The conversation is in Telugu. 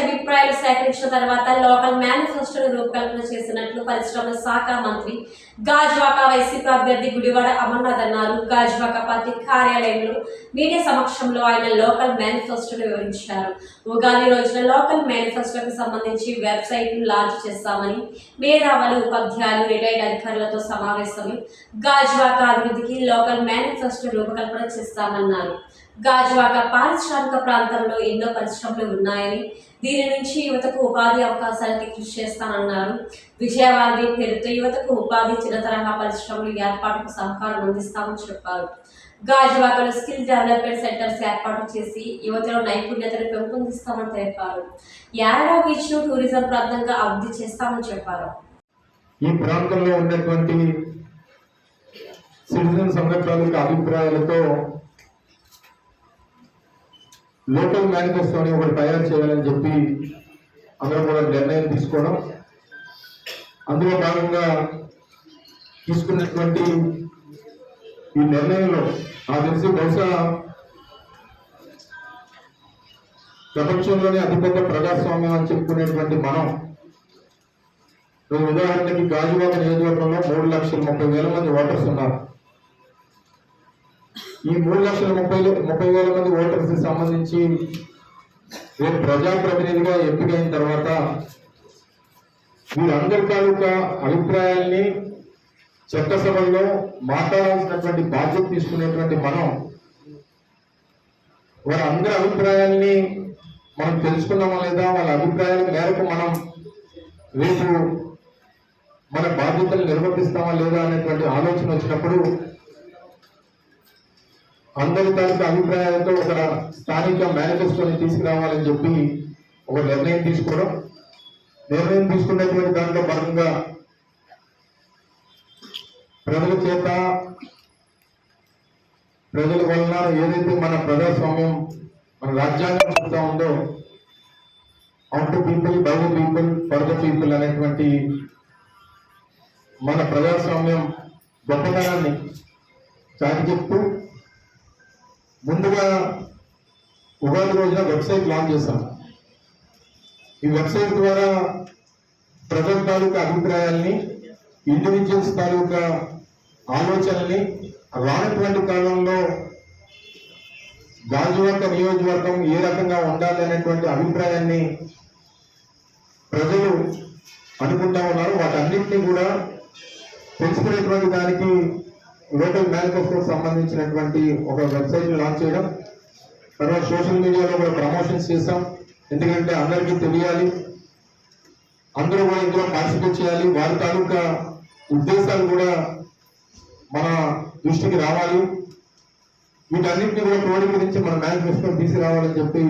అభిప్రాయాలు సేకరించిన తర్వాత లోకల్ మేనిఫెస్టోను రూపకల్పన చేసినట్లు పరిశ్రమల శాఖ మంత్రి గాజువాక వైసీపీ అభ్యర్థి గుడివాడ అమర్నాథ్ అన్నారు. గాజువాక పార్టీ కార్యాలయంలో మీడియా సమక్షంలో ఆయన లోకల్ మేనిఫెస్టోను వివరించారు. ఉగాది రోజున లోకల్ మేనిఫెస్టోకి సంబంధించి వెబ్సైట్ను లాంచ్ చేస్తామని, మేధావులు, ఉపాధ్యాయులు, రిటైర్డ్ అధికారులతో సమావేశమై గాజువాక అభివృద్ధికి లోకల్ మేనిఫెస్టో రూపకల్పన చేస్తామన్నారు. గాజువాక పారిశ్రామిక ప్రాంతంలో ఎన్నో పరిశ్రమలు ఉన్నాయని, దీని నుంచి యువతకు ఉపాధి అవకాశాలకి కృషి చేస్తానన్నారు. విజయవాడ పేరుతో యువతకు ఉపాధి, చిన్న తరహా పరిశ్రమలు ఏర్పాటుకు సహకారం అందిస్తామని చెప్పారు. గాజువాకలో స్కిల్ డెవలప్మెంట్ సెంటర్స్ ఏర్పాటు చేసి యువతలో నైపుణ్యతను పెంపొందిస్తామని తెలిపారు. యారడా బీచ్ ను టూరిజం ప్రాంతంగా అభివృద్ధి చేస్తామని చెప్పారు. ఈ ప్రాంతంలో ఉన్నటువంటి సిటిజన్ సంఘటనల అభిప్రాయాలతో లోకల్ మేనిఫెస్టోని ఒకటి తయారు చేయాలని చెప్పి అందరూ కూడా నిర్ణయం తీసుకోవడం, అందులో భాగంగా తీసుకున్నటువంటి ఈ నిర్ణయంలో నాకు తెలిసి బహుశా ప్రపంచంలోనే అతిపెద్ద ప్రజాస్వామ్యం అని చెప్పుకునేటువంటి మనం ఉదాహరణకి గాజువాక నియోజకవర్గంలో 3,30,000 మంది ఓటర్స్ ఉన్నారు. ఈ 3,30,000 మంది ఓటర్స్ కి సంబంధించి రేపు ప్రజాప్రతినిధిగా ఎంపికైన తర్వాత వీరందరి తాలూకా అభిప్రాయాల్ని చట్టసభల్లో మాట్లాడాల్సినటువంటి బాధ్యత తీసుకునేటువంటి మనం వారందరి అభిప్రాయాల్ని మనం తెలుసుకున్నామా లేదా, వాళ్ళ అభిప్రాయాల మేరకు మనం రేపు మన బాధ్యతలు నిర్వర్తిస్తామా లేదా అనేటువంటి ఆలోచన వచ్చినప్పుడు అందరి తాలూకా అభిప్రాయాలతో ఒక స్థానిక మేనిఫెస్టోని తీసుకురావాలని చెప్పి ఒక నిర్ణయం తీసుకున్నటువంటి దాంట్లో భాగంగా ప్రజల చేత, ప్రజల వలన ఏదైతే మన ప్రజాస్వామ్యం, మన రాజ్యాంగం చెప్తా ఉందో of the people, by the people, for the people అనేటువంటి మన ప్రజాస్వామ్యం గొప్పతనాన్ని చాటి చెప్తూ ముందుగా ఉగాది రోజున వెబ్సైట్ లాంచ్ చేశాం. ఈ వెబ్సైట్ ద్వారా ప్రజల తాలూకా అభిప్రాయాల్ని, ఇండివిజువల్స్ తాలూకా ఆలోచనల్ని రానటువంటి కాలంలో గాజువాక నియోజకవర్గం ఏ రకంగా ఉండాలి అనేటువంటి అభిప్రాయాన్ని ప్రజలు అనుకుంటా ఉన్నారు. వాటన్నింటినీ కూడా తెలుసుకునేటువంటి దానికి లోకల్ మేనిఫెస్టోకి సంబంధించినటువంటి ఒక వెబ్సైట్ లాంచ్ చేయడం, తర్వాత సోషల్ మీడియాలో కూడా ప్రమోషన్స్ చేస్తాం. ఎందుకంటే అందరికీ తెలియాలి, అందరూ కూడా ఇందులో పార్టిసిపేట్ చేయాలి, వారి తాలూకా ఉద్దేశాలు కూడా మన దృష్టికి రావాలి. వీటన్నింటినీ కూడా క్రోడీకరించి మన మేనిఫెస్టో తీసుకురావాలని చెప్పి